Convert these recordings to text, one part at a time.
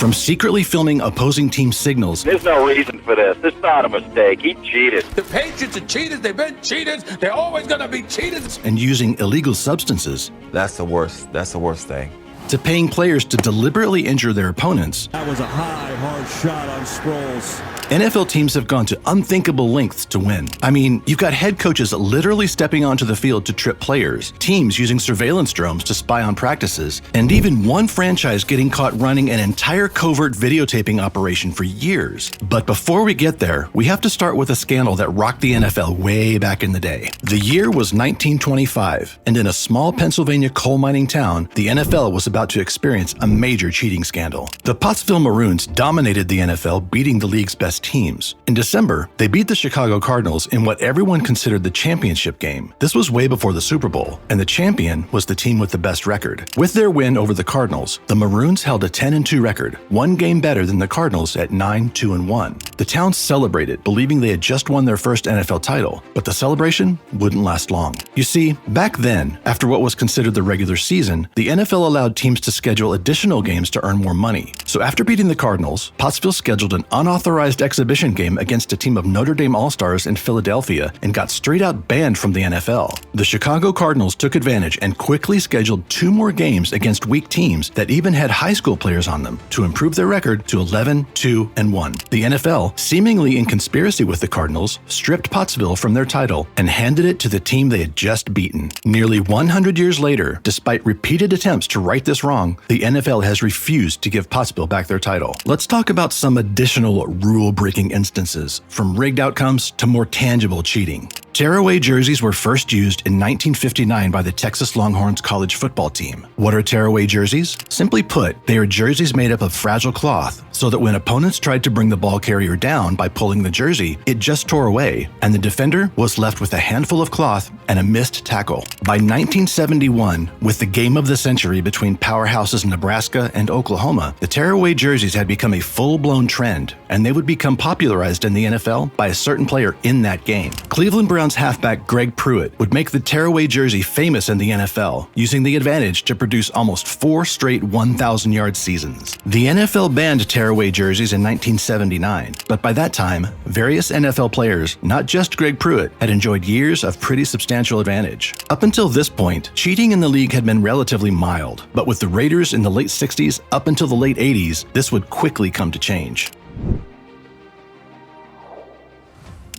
From secretly filming opposing team signals. There's no reason for this. It's not a mistake. He cheated. The Patriots are cheaters. They've been cheaters. They're always going to be cheaters. And using illegal substances. That's the worst. That's the worst thing. To paying players to deliberately injure their opponents. That was a high, hard shot on Sproles. NFL teams have gone to unthinkable lengths to win. I mean, you've got head coaches literally stepping onto the field to trip players, teams using surveillance drones to spy on practices, and even one franchise getting caught running an entire covert videotaping operation for years. But before we get there, we have to start with a scandal that rocked the NFL way back in the day. The year was 1925, and in a small Pennsylvania coal mining town, the NFL was about to experience a major cheating scandal. The Pottsville Maroons dominated the NFL, beating the league's best teams. In December, they beat the Chicago Cardinals in what everyone considered the championship game. This was way before the Super Bowl, and the champion was the team with the best record. With their win over the Cardinals, the Maroons held a 10-2 record, one game better than the Cardinals at 9-2-1. The town celebrated, believing they had just won their first NFL title, but the celebration wouldn't last long. You see, back then, after what was considered the regular season, the NFL allowed teams to schedule additional games to earn more money. So after beating the Cardinals, Pottsville scheduled an unauthorized exhibition game against a team of Notre Dame All-Stars in Philadelphia and got straight out banned from the NFL. The Chicago Cardinals took advantage and quickly scheduled 2 more games against weak teams that even had high school players on them to improve their record to 11-2-1. The NFL, seemingly in conspiracy with the Cardinals, stripped Pottsville from their title and handed it to the team they had just beaten. Nearly 100 years later, despite repeated attempts to right this wrong, the NFL has refused to give Pottsville back their title. Let's talk about some additional rule-breaking instances, from rigged outcomes to more tangible cheating. Tearaway jerseys were first used in 1959 by the Texas Longhorns college football team. What are tearaway jerseys? Simply put, they are jerseys made up of fragile cloth, so that when opponents tried to bring the ball carrier down by pulling the jersey, it just tore away, and the defender was left with a handful of cloth and a missed tackle. By 1971, with the game of the century between powerhouses Nebraska and Oklahoma, the tearaway jerseys had become a full-blown trend, and they would become popularized in the NFL by a certain player in that game. Cleveland Browns halfback Greg Pruitt would make the tearaway jersey famous in the NFL, using the advantage to produce almost 4 straight 1,000-yard seasons. The NFL banned tearaway jerseys in 1979, but by that time, various NFL players, not just Greg Pruitt, had enjoyed years of pretty substantial advantage. Up until this point, cheating in the league had been relatively mild, but with the Raiders in the late 60s up until the late 80s, this would quickly come to change.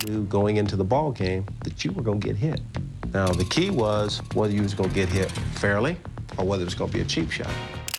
Knew going into the ball game that you were going to get hit. Now, the key was whether you was going to get hit fairly or whether it was going to be a cheap shot.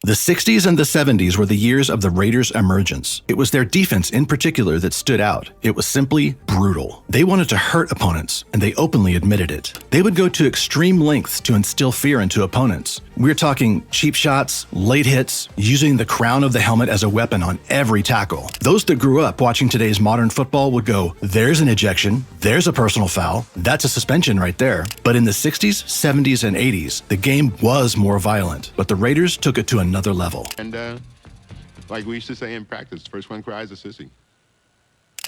The 60s and the 70s were the years of the Raiders' emergence. It was their defense in particular that stood out. It was simply brutal. They wanted to hurt opponents, and they openly admitted it. They would go to extreme lengths to instill fear into opponents. We're talking cheap shots, late hits, using the crown of the helmet as a weapon on every tackle. Those that grew up watching today's modern football would go, there's an ejection, there's a personal foul, that's a suspension right there. But in the 60s, 70s, and 80s, the game was more violent, but the Raiders took it to another level. And like we used to say in practice, first one cries a sissy.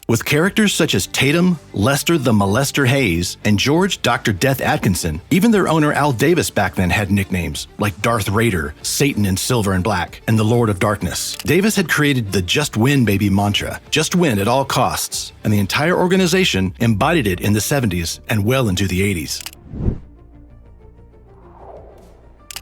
With characters such as Tatum, Lester the Molester Hayes, and George Dr. Death Atkinson, even their owner Al Davis back then had nicknames like Darth Raider, Satan in Silver and Black, and the Lord of Darkness. Davis had created the Just Win Baby mantra, just win at all costs, and the entire organization embodied it in the 70s and well into the 80s.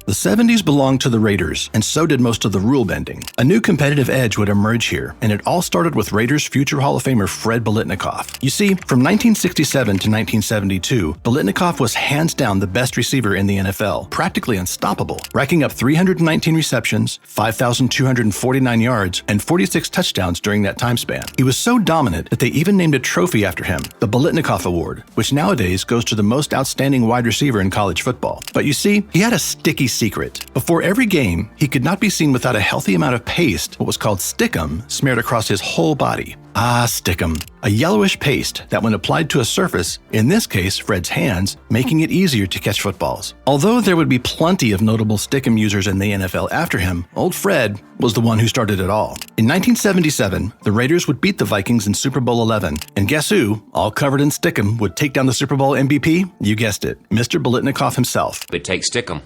The 70s belonged to the Raiders, and so did most of the rule bending. A new competitive edge would emerge here, and it all started with Raiders future Hall of Famer Fred Biletnikoff. You see, from 1967 to 1972, Biletnikoff was hands down the best receiver in the NFL, practically unstoppable, racking up 319 receptions, 5,249 yards, and 46 touchdowns during that time span. He was so dominant that they even named a trophy after him, the Biletnikoff Award, which nowadays goes to the most outstanding wide receiver in college football. But you see, he had a sticky secret. Before every game, he could not be seen without a healthy amount of paste, what was called stickum, smeared across his whole body. Ah, stickum. A yellowish paste that when applied to a surface, in this case Fred's hands, making it easier to catch footballs. Although there would be plenty of notable stickum users in the NFL after him, old Fred was the one who started it all. In 1977, the Raiders would beat the Vikings in Super Bowl XI, and guess who, all covered in stickum, would take down the Super Bowl MVP? You guessed it, Mr. Biletnikoff himself. They take stickum.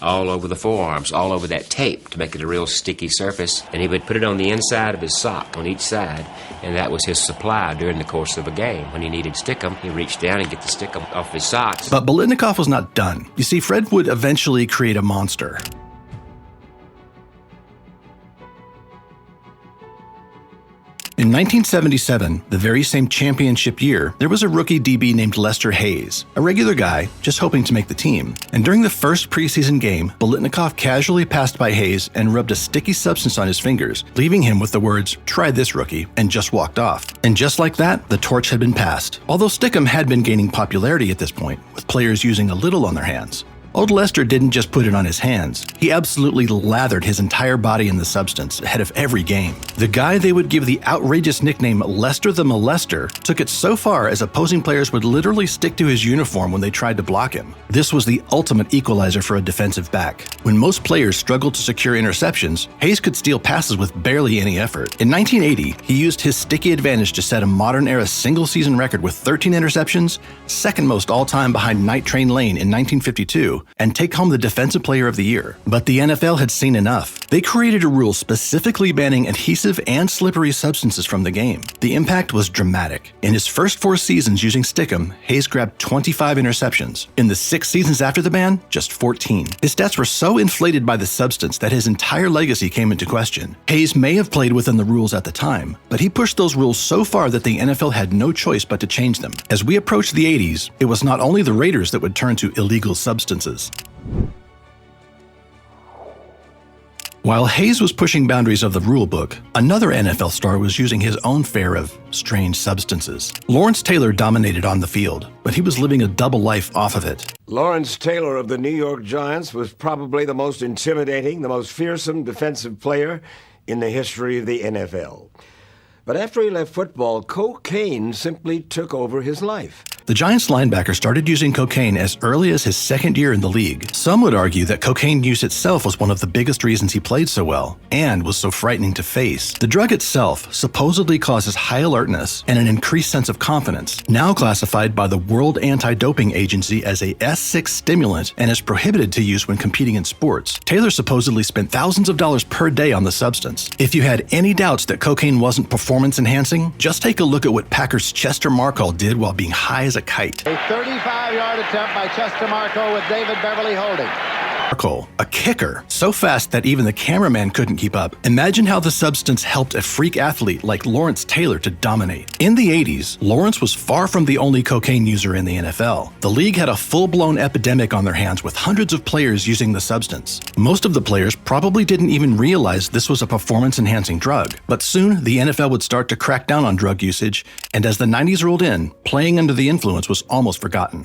all over the forearms, all over that tape to make it a real sticky surface. And he would put it on the inside of his sock on each side, and that was his supply during the course of a game. When he needed stickum, he reached down and get the stickum off his socks. But Biletnikoff was not done. You see, Fred would eventually create a monster. In 1977, the very same championship year, there was a rookie DB named Lester Hayes, a regular guy just hoping to make the team. And during the first preseason game, Biletnikoff casually passed by Hayes and rubbed a sticky substance on his fingers, leaving him with the words, "Try this, rookie," and just walked off. And just like that, the torch had been passed. Although stickum had been gaining popularity at this point, with players using a little on their hands. Old Lester didn't just put it on his hands. He absolutely lathered his entire body in the substance ahead of every game. The guy they would give the outrageous nickname Lester the Molester took it so far as opposing players would literally stick to his uniform when they tried to block him. This was the ultimate equalizer for a defensive back. When most players struggled to secure interceptions, Hayes could steal passes with barely any effort. In 1980, he used his sticky advantage to set a modern-era single-season record with 13 interceptions, second most all-time behind Night Train Lane in 1952, and take home the Defensive Player of the Year. But the NFL had seen enough. They created a rule specifically banning adhesive and slippery substances from the game. The impact was dramatic. In his first 4 seasons using stickum, Hayes grabbed 25 interceptions. In the 6 seasons after the ban, just 14. His stats were so inflated by the substance that his entire legacy came into question. Hayes may have played within the rules at the time, but he pushed those rules so far that the NFL had no choice but to change them. As we approached the 80s, it was not only the Raiders that would turn to illegal substances. While Hayes was pushing boundaries of the rulebook, another NFL star was using his own fare of strange substances. Lawrence Taylor dominated on the field, but he was living a double life off of it. Lawrence Taylor of the New York Giants was probably the most intimidating, the most fearsome defensive player in the history of the NFL. But after he left football, cocaine simply took over his life. The Giants linebacker started using cocaine as early as his second year in the league. Some would argue that cocaine use itself was one of the biggest reasons he played so well, and was so frightening to face. The drug itself supposedly causes high alertness and an increased sense of confidence, now classified by the World Anti-Doping Agency as a S6 stimulant and is prohibited to use when competing in sports. Taylor supposedly spent thousands of dollars per day on the substance. If you had any doubts that cocaine wasn't performance enhancing, just take a look at what Packers' Chester Markall did while being high as a kite. A 35-yard attempt by Chester Markall with David Beverly holding. Markall, a kicker, so fast that even the cameraman couldn't keep up. Imagine how the substance helped a freak athlete like Lawrence Taylor to dominate. In the 80s, Lawrence was far from the only cocaine user in the NFL. The league had a full-blown epidemic on their hands with hundreds of players using the substance. Most of the players probably didn't even realize this was a performance-enhancing drug. But soon, the NFL would start to crack down on drug usage, and as the 90s rolled in, playing under the influence was almost forgotten.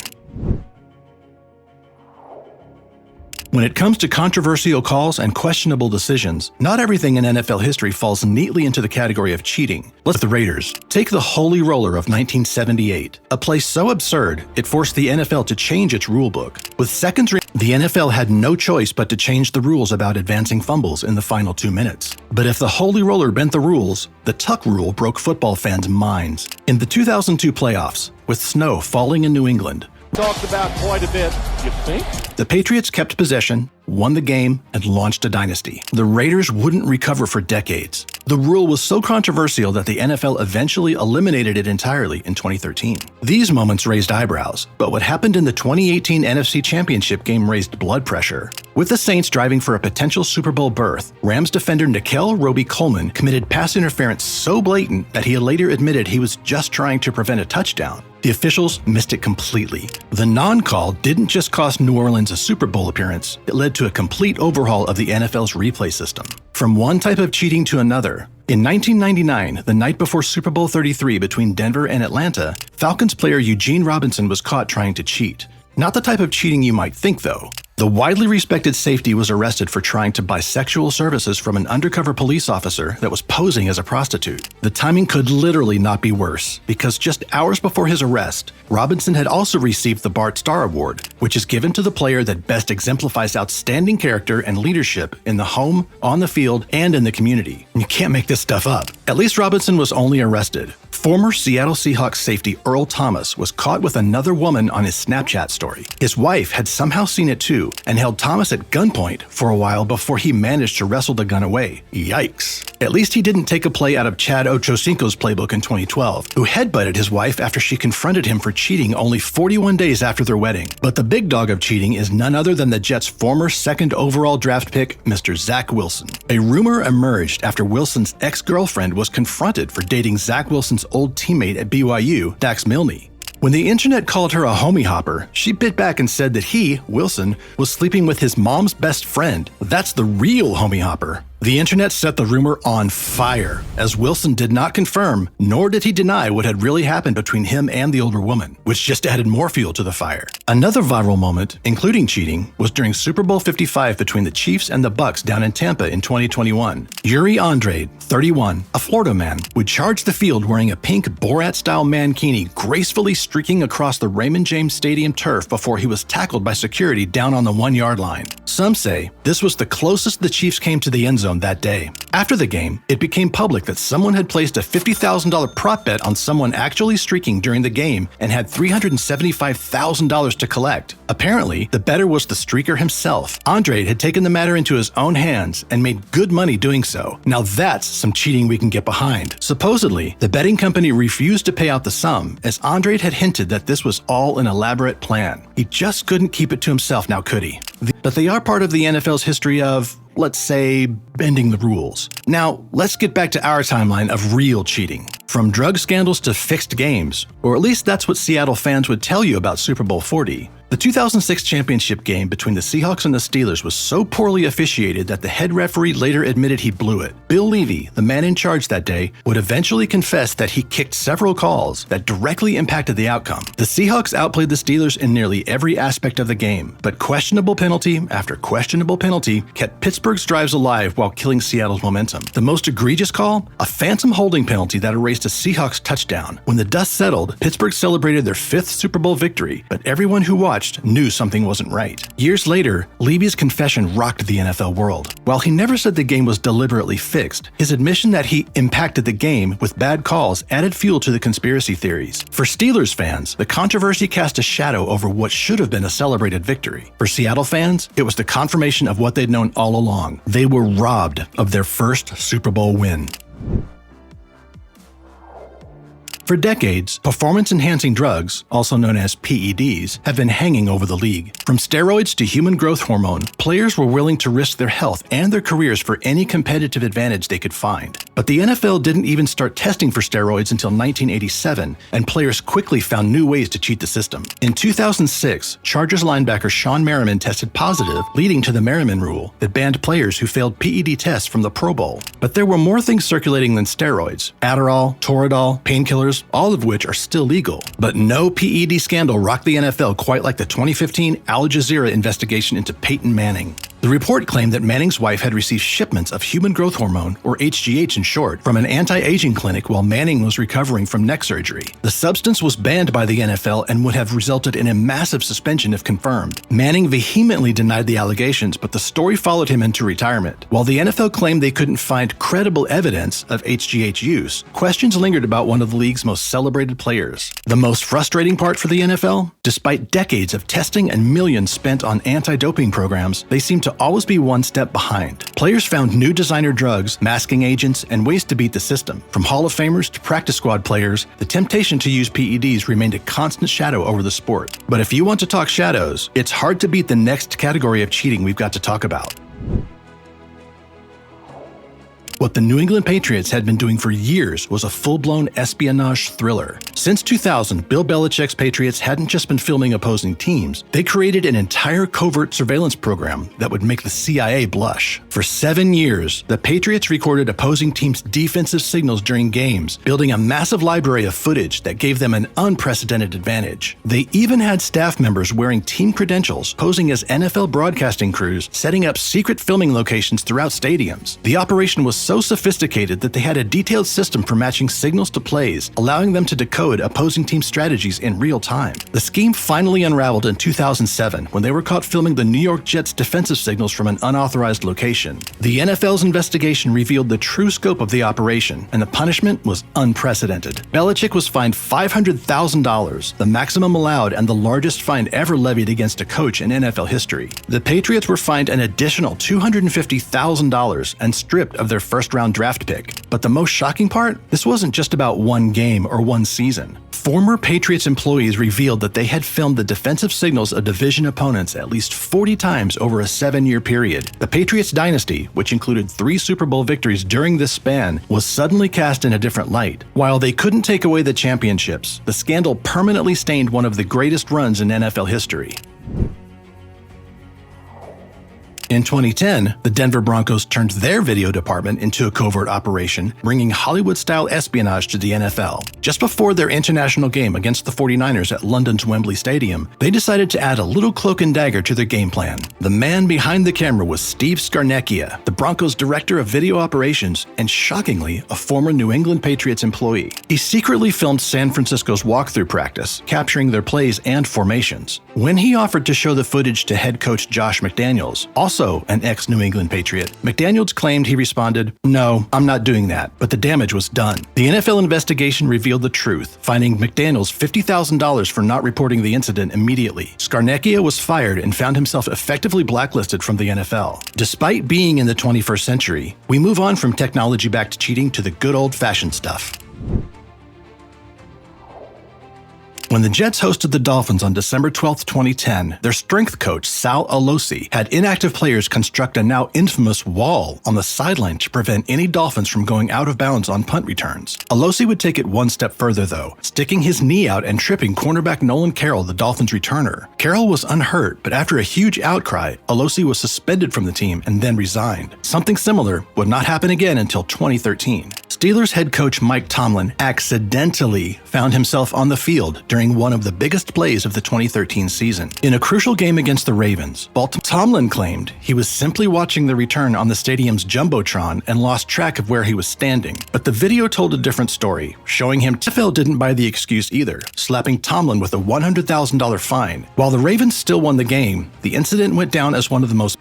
When it comes to controversial calls and questionable decisions, not everything in NFL history falls neatly into the category of cheating. Let's the Raiders. Take the Holy Roller of 1978, a play so absurd it forced the NFL to change its rulebook. With seconds, the NFL had no choice but to change the rules about advancing fumbles in the final 2 minutes. But if the Holy Roller bent the rules, the tuck rule broke football fans' minds. In the 2002 playoffs, with snow falling in New England, Talked about quite a bit, you think? the Patriots kept possession, won the game, and launched a dynasty. The Raiders wouldn't recover for decades. The rule was so controversial that the NFL eventually eliminated it entirely in 2013. These moments raised eyebrows, but what happened in the 2018 NFC Championship game raised blood pressure. With the Saints driving for a potential Super Bowl berth, Rams defender Nikel Roby-Coleman committed pass interference so blatant that he later admitted he was just trying to prevent a touchdown. The officials missed it completely. The non-call didn't just cost New Orleans a Super Bowl appearance, it led to a complete overhaul of the NFL's replay system. From one type of cheating to another. In 1999, the night before Super Bowl 33 between Denver and Atlanta, Falcons player Eugene Robinson was caught trying to cheat. Not the type of cheating you might think, though. The widely respected safety was arrested for trying to buy sexual services from an undercover police officer that was posing as a prostitute. The timing could literally not be worse, because just hours before his arrest, Robinson had also received the Bart Starr Award, which is given to the player that best exemplifies outstanding character and leadership in the home, on the field, and in the community. You can't make this stuff up. At least Robinson was only arrested. Former Seattle Seahawks safety Earl Thomas was caught with another woman on his Snapchat story. His wife had somehow seen it too and held Thomas at gunpoint for a while before he managed to wrestle the gun away. Yikes. At least he didn't take a play out of Chad Ochocinco's playbook in 2012, who headbutted his wife after she confronted him for cheating only 41 days after their wedding. But the big dog of cheating is none other than the Jets' former second overall draft pick, Mr. Zach Wilson. A rumor emerged after Wilson's ex-girlfriend was confronted for dating Zach Wilson's old teammate at BYU, Dax Milne. When the internet called her a homie hopper, she bit back and said that he, Wilson, was sleeping with his mom's best friend. That's the real homie hopper. The internet set the rumor on fire, as Wilson did not confirm, nor did he deny what had really happened between him and the older woman, which just added more fuel to the fire. Another viral moment, including cheating, was during Super Bowl 55 between the Chiefs and the Bucs down in Tampa in 2021. Yuri Andrade, 31, a Florida man, would charge the field wearing a pink Borat-style mankini, gracefully streaking across the Raymond James Stadium turf before he was tackled by security down on the 1-yard line. Some say this was the closest the Chiefs came to the end zone that day. After the game, it became public that someone had placed a $50,000 prop bet on someone actually streaking during the game and had $375,000 to collect. Apparently, the bettor was the streaker himself. Andrade had taken the matter into his own hands and made good money doing so. Now that's some cheating we can get behind. Supposedly, the betting company refused to pay out the sum, as Andrade had hinted that this was all an elaborate plan. He just couldn't keep it to himself now, could he? But they are part of the NFL's history of, let's say, bending the rules. Now, let's get back to our timeline of real cheating. From drug scandals to fixed games, or at least that's what Seattle fans would tell you about Super Bowl 40. The 2006 championship game between the Seahawks and the Steelers was so poorly officiated that the head referee later admitted he blew it. Bill Levy, the man in charge that day, would eventually confess that he kicked several calls that directly impacted the outcome. The Seahawks outplayed the Steelers in nearly every aspect of the game, but questionable penalty after questionable penalty kept Pittsburgh's drives alive while killing Seattle's momentum. The most egregious call? A phantom holding penalty that erased a Seahawks touchdown. When the dust settled, Pittsburgh celebrated their 5th Super Bowl victory, but everyone who watched knew something wasn't right. Years later, Levy's confession rocked the NFL world. While he never said the game was deliberately fixed, his admission that he impacted the game with bad calls added fuel to the conspiracy theories. For Steelers fans, the controversy cast a shadow over what should have been a celebrated victory. For Seattle fans, it was the confirmation of what they'd known all along. They were robbed of their first Super Bowl win. For decades, performance-enhancing drugs, also known as PEDs, have been hanging over the league. From steroids to human growth hormone, players were willing to risk their health and their careers for any competitive advantage they could find. But the NFL didn't even start testing for steroids until 1987, and players quickly found new ways to cheat the system. In 2006, Chargers linebacker Sean Merriman tested positive, leading to the Merriman Rule that banned players who failed PED tests from the Pro Bowl. But there were more things circulating than steroids: Adderall, Toradol, painkillers, all of which are still legal. But no PED scandal rocked the NFL quite like the 2015 Al Jazeera investigation into Peyton Manning. The report claimed that Manning's wife had received shipments of human growth hormone, or HGH in short, from an anti-aging clinic while Manning was recovering from neck surgery. The substance was banned by the NFL and would have resulted in a massive suspension if confirmed. Manning vehemently denied the allegations, but the story followed him into retirement. While the NFL claimed they couldn't find credible evidence of HGH use, questions lingered about one of the league's most celebrated players. The most frustrating part for the NFL? Despite decades of testing and millions spent on anti-doping programs, they seem to always be one step behind. Players found new designer drugs, masking agents, and ways to beat the system. From Hall of Famers to practice squad players, the temptation to use PEDs remained a constant shadow over the sport. But if you want to talk shadows, it's hard to beat the next category of cheating we've got to talk about. What the New England Patriots had been doing for years was a full-blown espionage thriller. Since 2000, Bill Belichick's Patriots hadn't just been filming opposing teams, they created an entire covert surveillance program that would make the CIA blush. For 7 years, the Patriots recorded opposing teams' defensive signals during games, building a massive library of footage that gave them an unprecedented advantage. They even had staff members wearing team credentials, posing as NFL broadcasting crews, setting up secret filming locations throughout stadiums. The operation was so sophisticated that they had a detailed system for matching signals to plays, allowing them to decode opposing team strategies in real time. The scheme finally unraveled in 2007 when they were caught filming the New York Jets' defensive signals from an unauthorized location. The NFL's investigation revealed the true scope of the operation, and the punishment was unprecedented. Belichick was fined $500,000, the maximum allowed and the largest fine ever levied against a coach in NFL history. The Patriots were fined an additional $250,000 and stripped of their first-round draft pick. But the most shocking part? This wasn't just about one game or one season. Former Patriots employees revealed that they had filmed the defensive signals of division opponents at least 40 times over a 7-year period. The Patriots dynasty, which included 3 Super Bowl victories during this span, was suddenly cast in a different light. While they couldn't take away the championships, the scandal permanently stained one of the greatest runs in NFL history. In 2010, the Denver Broncos turned their video department into a covert operation, bringing Hollywood-style espionage to the NFL. Just before their international game against the 49ers at London's Wembley Stadium, they decided to add a little cloak and dagger to their game plan. The man behind the camera was Steve Scarnecchia, the Broncos' director of video operations, and shockingly, a former New England Patriots employee. He secretly filmed San Francisco's walkthrough practice, capturing their plays and formations. When he offered to show the footage to head coach Josh McDaniels, also an ex-New England Patriot, McDaniels claimed he responded, "No, I'm not doing that," but the damage was done. The NFL investigation revealed the truth, fining McDaniels $50,000 for not reporting the incident immediately. Scarnecchia was fired and found himself effectively blacklisted from the NFL. Despite being in the 21st century, we move on from technology-backed cheating to the good old-fashioned stuff. When the Jets hosted the Dolphins on December 12, 2010, their strength coach, Sal Alosi, had inactive players construct a now infamous wall on the sideline to prevent any Dolphins from going out of bounds on punt returns. Alosi would take it one step further, though, sticking his knee out and tripping cornerback Nolan Carroll, the Dolphins' returner. Carroll was unhurt, but after a huge outcry, Alosi was suspended from the team and then resigned. Something similar would not happen again until 2013. Steelers head coach Mike Tomlin accidentally found himself on the field during one of the biggest plays of the 2013 season. In a crucial game against the Ravens, Tomlin claimed he was simply watching the return on the stadium's Jumbotron and lost track of where he was standing. But the video told a different story, showing him NFL didn't buy the excuse either, slapping Tomlin with a $100,000 fine. While the Ravens still won the game, the incident went down as one of the most...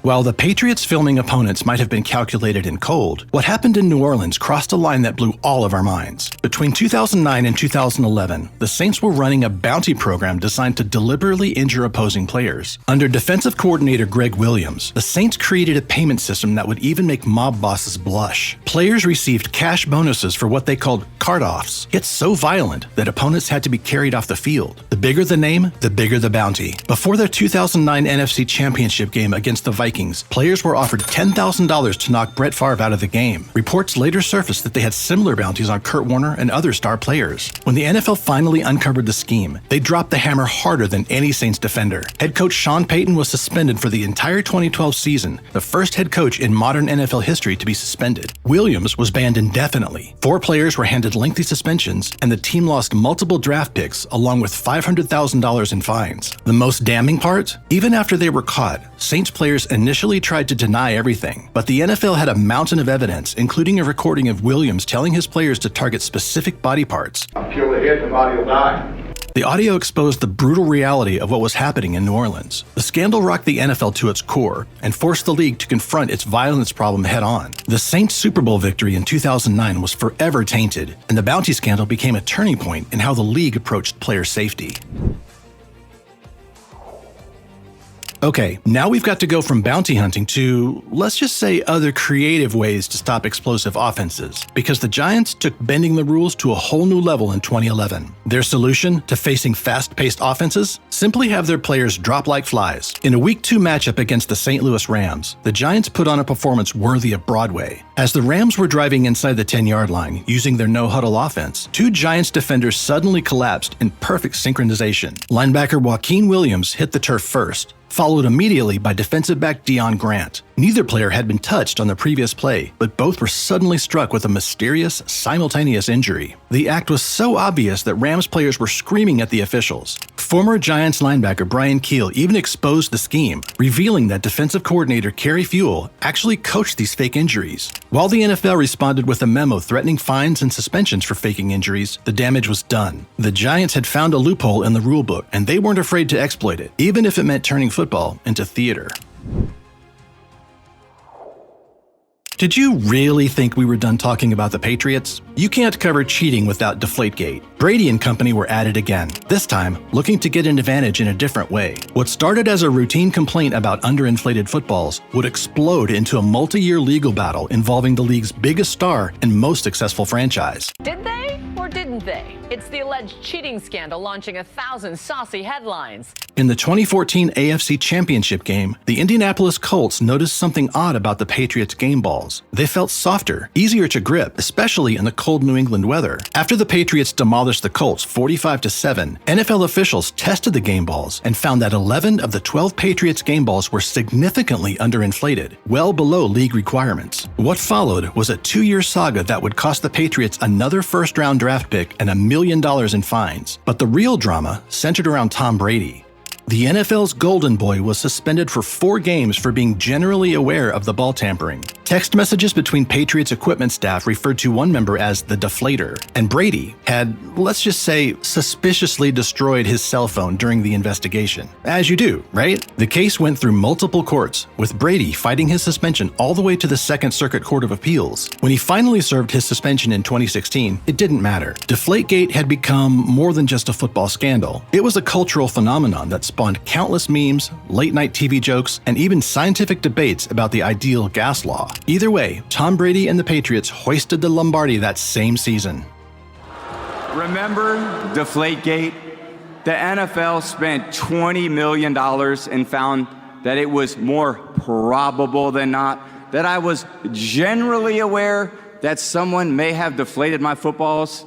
While the Patriots' filming opponents might have been calculated in cold, what happened in New Orleans crossed a line that blew all of our minds. Between 2009 and 2011, the Saints were running a bounty program designed to deliberately injure opposing players. Under defensive coordinator Greg Williams, the Saints created a payment system that would even make mob bosses blush. Players received cash bonuses for what they called cart-offs, yet so violent that opponents had to be carried off the field. The bigger the name, the bigger the bounty. Before their 2009 NFC Championship game against the Vikings, players were offered $10,000 to knock Brett Favre out of the game. Reports later surfaced that they had similar bounties on Kurt Warner and other star players. When the NFL finally uncovered the scheme, they dropped the hammer harder than any Saints defender. Head coach Sean Payton was suspended for the entire 2012 season, the first head coach in modern NFL history to be suspended. Williams was banned indefinitely. 4 players were handed lengthy suspensions, and the team lost multiple draft picks along with $500,000 in fines. The most damning part? Even after they were caught, Saints players initially tried to deny everything, but the NFL had a mountain of evidence, including a recording of Williams telling his players to target specific body parts. Kill the head, the body will die. The audio exposed the brutal reality of what was happening in New Orleans. The scandal rocked the NFL to its core and forced the league to confront its violence problem head-on. The Saints' Super Bowl victory in 2009 was forever tainted, and the bounty scandal became a turning point in how the league approached player safety. Okay, now we've got to go from bounty hunting to, let's just say, other creative ways to stop explosive offenses, because the Giants took bending the rules to a whole new level in 2011. Their solution to facing fast-paced offenses? Simply have their players drop like flies. In a Week 2 matchup against the St. Louis Rams, the Giants put on a performance worthy of Broadway. As the Rams were driving inside the 10-yard line using their no-huddle offense, 2 Giants defenders suddenly collapsed in perfect synchronization. Linebacker Joaquin Williams hit the turf first, followed immediately by defensive back Deion Grant. Neither player had been touched on the previous play, but both were suddenly struck with a mysterious, simultaneous injury. The act was so obvious that Rams players were screaming at the officials. Former Giants linebacker Brian Keel even exposed the scheme, revealing that defensive coordinator Kerry Fuel actually coached these fake injuries. While the NFL responded with a memo threatening fines and suspensions for faking injuries, the damage was done. The Giants had found a loophole in the rulebook, and they weren't afraid to exploit it, even if it meant turning football into theater. Did you really think we were done talking about the Patriots? You can't cover cheating without Deflategate. Brady and company were at it again, this time looking to get an advantage in a different way. What started as a routine complaint about underinflated footballs would explode into a multi-year legal battle involving the league's biggest star and most successful franchise. Did they or didn't they? It's the alleged cheating scandal launching 1,000 saucy headlines. In the 2014 AFC Championship game, the Indianapolis Colts noticed something odd about the Patriots' game balls. They felt softer, easier to grip, especially in the cold New England weather. After the Patriots demolished the Colts 45-7, NFL officials tested the game balls and found that 11 of the 12 Patriots game balls were significantly underinflated, well below league requirements. What followed was a 2-year saga that would cost the Patriots another first-round draft pick and $1 million in fines. But the real drama centered around Tom Brady. The NFL's Golden Boy was suspended for 4 games for being generally aware of the ball tampering. Text messages between Patriots equipment staff referred to one member as the Deflater, and Brady had, let's just say, suspiciously destroyed his cell phone during the investigation. As you do, right? The case went through multiple courts, with Brady fighting his suspension all the way to the Second Circuit Court of Appeals. When he finally served his suspension in 2016, it didn't matter. Deflategate had become more than just a football scandal. It was a cultural phenomenon that spawned countless memes, late-night TV jokes, and even scientific debates about the ideal gas law. Either way, Tom Brady and the Patriots hoisted the Lombardi that same season. Remember Deflategate? The NFL spent $20 million and found that it was more probable than not that I was generally aware that someone may have deflated my footballs.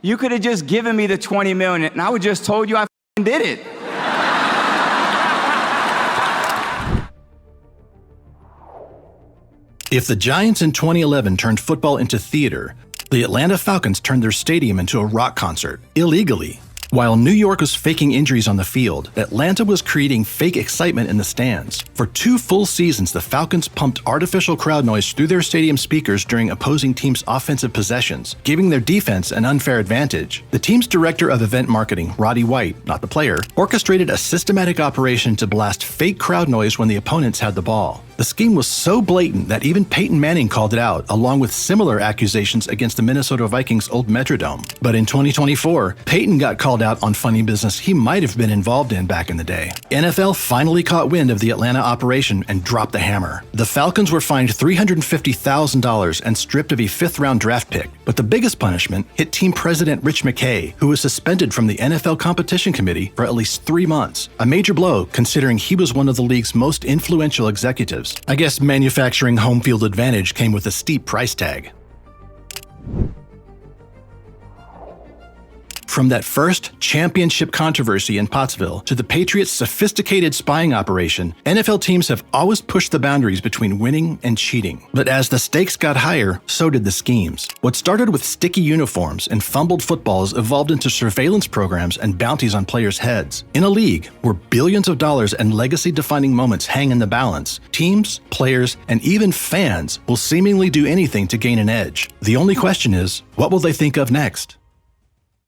You could have just given me the $20 million and I would just told you I did it. If the Giants in 2011 turned football into theater, the Atlanta Falcons turned their stadium into a rock concert, illegally. While New York was faking injuries on the field, Atlanta was creating fake excitement in the stands. For 2 full seasons, the Falcons pumped artificial crowd noise through their stadium speakers during opposing teams' offensive possessions, giving their defense an unfair advantage. The team's director of event marketing, Roddy White, not the player, orchestrated a systematic operation to blast fake crowd noise when the opponents had the ball. The scheme was so blatant that even Peyton Manning called it out, along with similar accusations against the Minnesota Vikings' old Metrodome. But in 2024, Peyton got called out on funny business he might have been involved in back in the day. NFL finally caught wind of the Atlanta operation and dropped the hammer. The Falcons were fined $350,000 and stripped of a 5th-round draft pick. But the biggest punishment hit team president Rich McKay, who was suspended from the NFL Competition Committee for at least 3 months. A major blow, considering he was one of the league's most influential executives. I guess manufacturing home field advantage came with a steep price tag. From that first championship controversy in Pottsville to the Patriots' sophisticated spying operation, NFL teams have always pushed the boundaries between winning and cheating. But as the stakes got higher, so did the schemes. What started with sticky uniforms and fumbled footballs evolved into surveillance programs and bounties on players' heads. In a league where billions of dollars and legacy-defining moments hang in the balance, teams, players, and even fans will seemingly do anything to gain an edge. The only question is, what will they think of next?